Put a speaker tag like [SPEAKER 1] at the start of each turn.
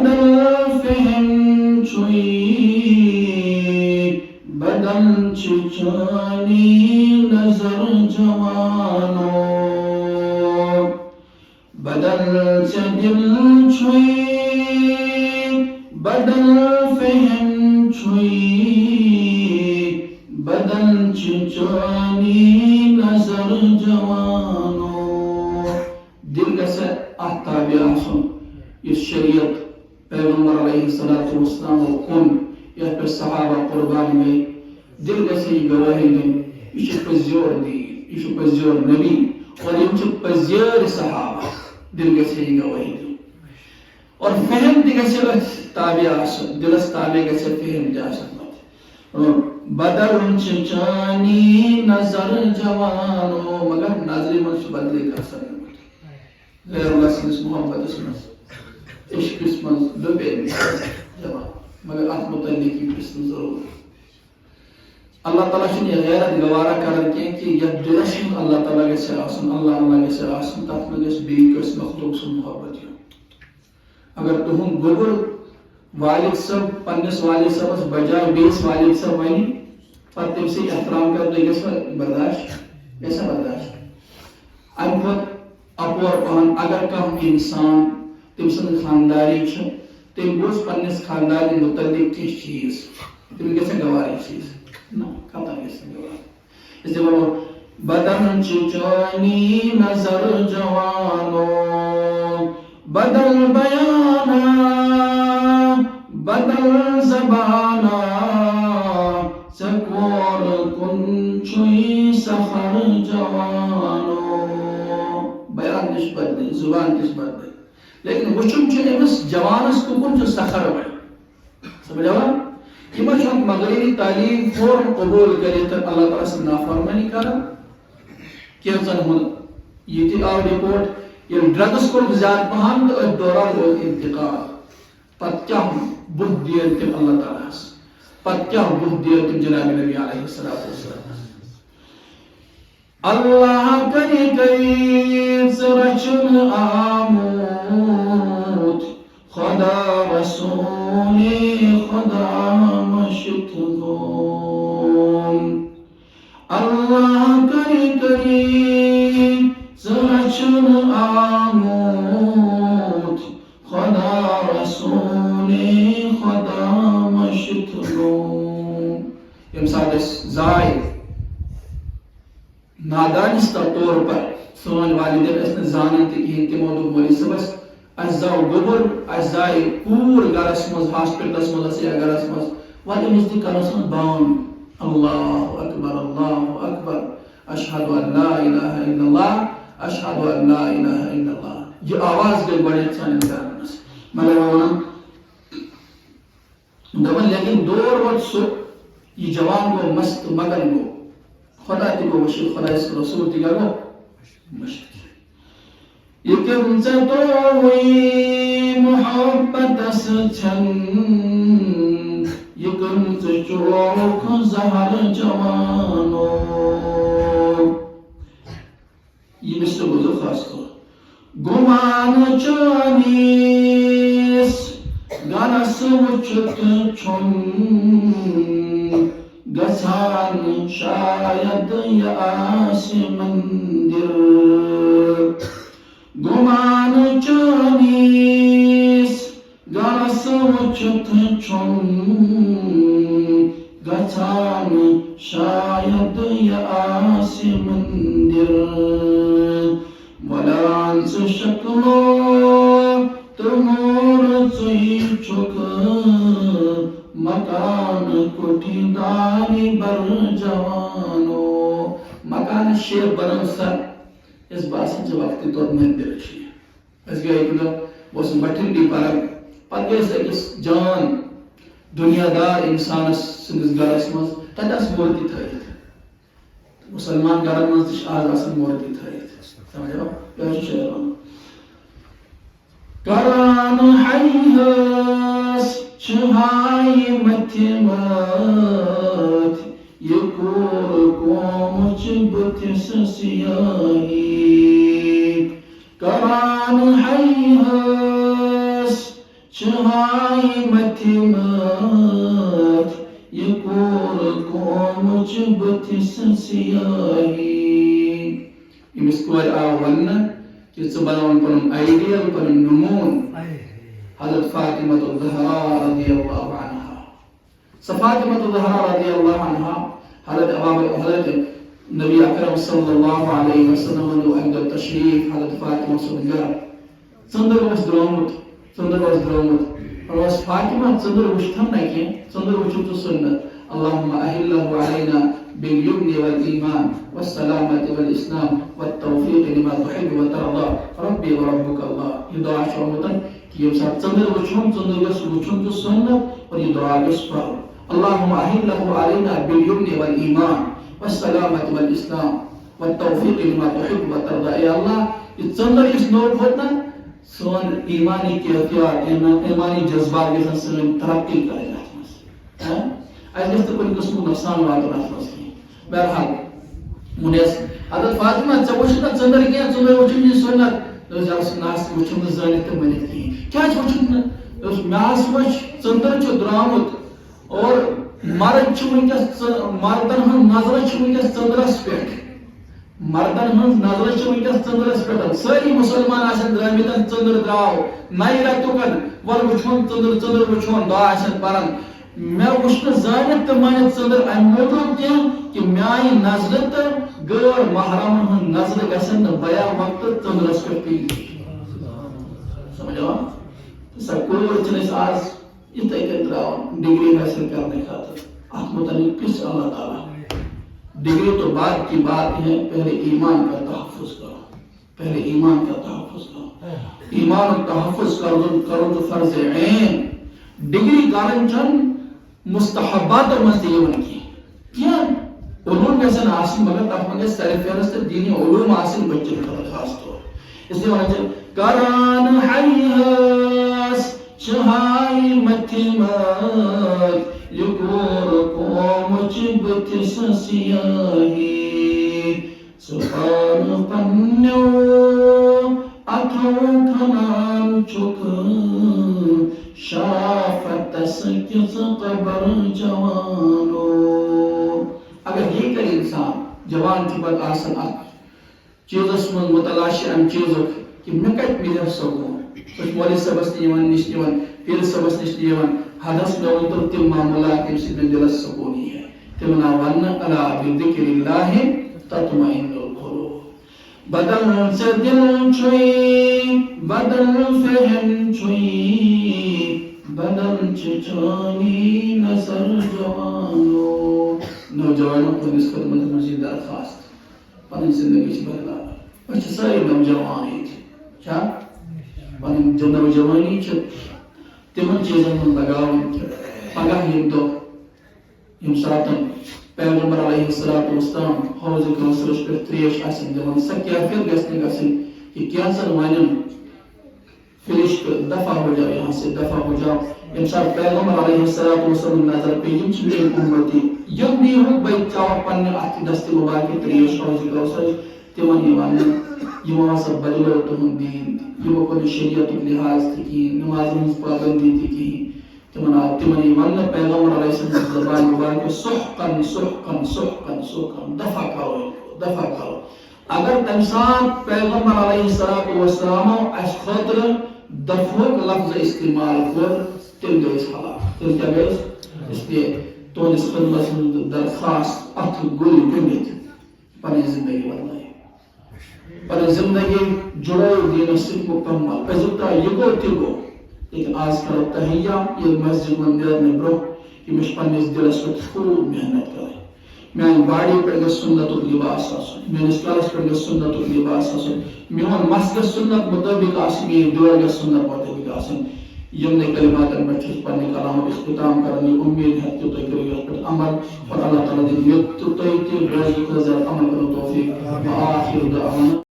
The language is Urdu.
[SPEAKER 1] بدل فهم چوئی بدل چچانی نظر جوانو بدل سے دل چھوئی بدل فہم چھوئی بدل چچانی نظر جوانو دل گسے احتابی آسن یہ شریعت پیغمبر علیہ السلام کن یہ پر صحابہ قربان گئی دل گسے گواہی دیں یہ پزیور دی یہ پزیور نبی اور یہ پزیر صحابہ دل گسے گواہی دیں اور فہم دی گسے تابع آسن دلس تابع گسے فہم دی آسن بدل چچانی نظر جوانو مگر نظر منش بدلی کر سکتے غیر اللہ سنس محمد اسمس عشق اسمس لبے جوان مگر ات متعلق کی پرسن ضرور اللہ تعالیٰ چھن یہ غیرت گوارا کرن کہ یہ دلشن اللہ تعالیٰ گسے آسن اللہ گسے آسن تات میں گس بی کس مخلوق سن محبت اگر تہن گوبر والد صاحب پنس والد صاحبس بجائے بیس والد صاحب ونی پتہ تم سے احترام کر دے گس برداشت ایسا برداشت ام کھت اپور پہن اگر کم انسان تم سن خانداری تم گوس پنس خاندانی متعلق کس چیز تم گسے گواری چیز نا کتا گسے گواری اس لیے بولو بدن چچانی نظر جوانو بدل بیانا بدل زبانا سکور کن چوئی سخر جوانو بیان نسبت دے زبان نسبت دے لیکن وچم چھے امس جوانس کو کن جو سخر ہوئے سمجھا ہوا یہ مجھے مغربی تعلیم فوراً قبول کرے تک اللہ تعالیٰ سے نافرمانی کرا کینسن ہون یہ تھی آو رپورٹ یہ ڈرگس کو زیادہ پہن تو دوران وہ انتقال پت کیا بہت دیر تم اللہ تعالیٰ سے پت کیا بہت دیر تم جناب نبی علیہ السلام اللہ کری کئی سرچن آموت خدا رسولی خدا مشت گون اللہ کری کئی سرچن آموت خدا رسولی خدا مشت گون یم ساتھ زائد نادانستہ طور پر سون والدین اس نے زانن تھی کہ تمو دوپ مولوی صبس اجزاء گبر اجزاء پور گرس مز ہاسپٹلس مز یا گرس مز ولی مزدی کرس مز بان اللہ اکبر اشہد ان لا الہ الا اللہ اشہد ان لا الہ الا اللہ یہ آواز گئی بڑے سان گرس مگر وہ دبن لیکن دور وقت سو یہ جوان کو مست مگن کو خدا تی کو وشی خدا اس رسول تی گو مشت یکم سے تو ہوئی محبت اس چھن یکم سے چوک زہر جوانو یہ مشت بزر خاص طور گمان چانیس گرس وچت چھن گسان شاید یا آسمندر گمان چانیس گرس وچت چھن گسان شاید یا آسمندر ولانس شکلو تمور چوئی چک مکان کٹھی داری بر جوانو مکان شیر بنو سر اس باسن جو وقتی طور مندر شیر اس گیا ایک دو وہ سمٹھن دی پر پت گئے سے کس جان دنیا دار انسان سنس گرس مز تدس مورتی تھائی مسلمان گرم مز تش آز آسن مورتی تھائی سمجھا ہو پیش شیران کران حیحس چھائی متمات یکور کومچ بتس سیاہی کران حیحس چہائی متمات یکور قوم چبتس سیاہی امس کور آو ون کہ بناون پن آئیڈیل پن نمون حضرت فاطمہ الزہراء رضی اللہ عنہا فاطمہ الزہراء رضی اللہ عنہا حضرت نبی اکرم صلی اللہ علیہ وسلم اندر تشریف حضرت فاطمہ سنگر ژندر اوس درامت فاطمہ ژندر وچھتم نہ کی ژندر وچھو تو سنت اللهم اهله علينا باليمن والايمان والسلامه والاسلام والتوفيق لما تحب وترضى ربي وربك الله یہ دعا شامتن کہ یہ ساتھ ژندر وچھم ژندر گس وچھم تو سنت اور یہ دعا گس پر اللهم اهله علينا باليمن والايمان والسلامه والاسلام والتوفيق لما تحب وترضى اے اللہ یہ ژندر اس نور ہوتا سون ایمانی کیفیات ایمانی جذبات گژھن سٲنۍ ترقی کرٕنۍ اتھ منٛز اَسہِ گژھِ نہٕ کُنہِ قٕسمُک نۄقصان واتُن اتھ منٛز کِہیٖنۍ بہرحال وۄنۍ ٲس حضرت فاطمہ ژےٚ وٕچھُتھ نہ ژٔندٕر کینٛہہ ژٕ مےٚ وٕچھُن یہِ سُنت دوٚپُس نہ وٕچھُم نہٕ زٲنِتھ تہٕ ؤنِتھ کِہیٖنۍ کیٛازِ وٕچھُتھ نہٕ دوٚپُس مےٚ حظ وٕچھ ژٔندٕر چھُ درٛامُت اور مرد چھِ وٕنکٮ۪س مردن ہٕنٛز نظرٕ چھِ وٕنکٮ۪س ژٔندرس پٮ۪ٹھ مردن ہٕنٛز نظرٕ چھِ وٕنکٮ۪س ژٔندرس پٮ۪ٹھ سٲری مُسلمان آسن درٛٲمٕتۍ ژٔندٕر درٛاو نَیہِ رٮ۪تُکن وَلہٕ وٕچھون ژٔندٕر وٕچھون دعا آسن پران مےٚ وٕچھ نہٕ زٲنِتھ تہٕ مٲنِتھ ژٔندٕر اَمہِ موٗجوٗب کینٛہہ کہ میانہِ نظرٕ تہٕ غٲر محرمن ہٕنٛز نظرٕ گژھن نہٕ بیا وقتہٕ ژٔندرس پٮ۪ٹھ پیٚنۍ سمجھا سۄ کوٗر چھِنہٕ أسۍ آز یِتھَے کٔنۍ ترٛاوان ڈگری حٲصِل کرنہٕ خٲطرٕ اتھ متعلق کس اللہ تعالیٰ ڈگری تو بعد کی بات ہے پہلے ایمان کا تحفظ کرو ایمان و تحفظ کرو تو فرض عین ڈگری کارن چھن مستحبات منٛز تہِ یِوان کینٛہہ علوم گژھن آسٕنۍ مگر تتھ منٛز گژھِ سرِ فہرست دینی علوم آسٕنۍ بچن خٲطرٕ خاص طور اس لیے ونان چھِ کران حیاس چہائی متمات یکور قوم چبتس سیاہی سپار پنیو اتھو کھنان چک شافتس کس قبر جوانو اگر یہ کرے انسان جوان کی بات آسن اک چیزس من متلاشی ام چیزک کہ میں کت ملے سکوں سوچ مولی صبس نیوان نش نیوان پیر صبس نش نیوان حدث میں ان تم معاملات تم سے دلس سکونی ہے تمنا ون الا بذکر اللہ تطمئن القلوب بدل سے دل چھوئی بدل فہم چھوئی بدل چچانی نظر جوانو نوجوانوں کو اس خدمت مزید درخواست پنن زندگی سے بدلا اچھا ساری نوجوان ہی تھی کیا پنن جو نوجوانی چھ تمن چیزن من لگاون پگہ یم دو یم ساتن پیغمبر علیہ السلام حوض کوثرس پہ تریش آسن دِوان سۄ کیفیت گژھِ نہٕ گژھٕنۍ کہ کینٛژن ونن فِرش دفع ہو جاؤ یہاں سے دفع ہو جاؤ یم سات پیغمبر علیہ السلام نظر پہ یم چھ میٲنۍ اُمتی یم نیہوکھ بے چاو پننہِ اتھِ دست مبارک تریش حوض کوثر تمن یہ ونن یمو ہسا بدلو تہنٛد دین یمو کوٚر نہٕ شریعتُک لحاظ تہِ کِہیٖنۍ نمازن ہٕنٛز پابندی تہِ کِہیٖنۍ تمن یہ وننہٕ پیغمبر علیہ السلام زبان مبارک سحقن سحقن سحقن سحقن دفع کرو اگر تمہِ ساتہٕ پیغمبر علیہ السلام اس خاطر دفعُک لفظ استعمال کوٚر تیٚلہِ گٔے أسۍ ہلاک تیٚلہِ کیٛاہ گٔے أسۍ اس لیے تُہنٛدِس خدمتس منٛز درخواست اتھ گُلۍ گٔنڈِتھ پنٕنۍ زندگی بدلٲیِو پنٕنۍ زندگی جُڑٲیِو دیٖنس سۭتۍ مکمل أزیُک تام یہِ گوٚو تہِ گوٚو لیکن آز کرو تہیا یہ مسجد من نیرنے برو کہ مش پنس دلس پہ خوب محنت کرے میان باڑی پہ گژھِ سنت لباس آسن میانس کلس پہ گژھِ سنت لباس آسن میون مس گژھِ سنت مطابق آسن میٲنۍ دور گژھِ سنت مطابق آسن یمنے کلماتن پہ چھُس پننہِ کلامُک اختتام کران یہ امید ہے کہ تُہۍ کٔرِو یتھ پٮ۪ٹھ عمل اور اللہ تعالیٰ دِیہِ مےٚ تہٕ تۄہہِ تہِ روزِ خٲطرٕ عمل کرنُک توفیق وآخر دعوانا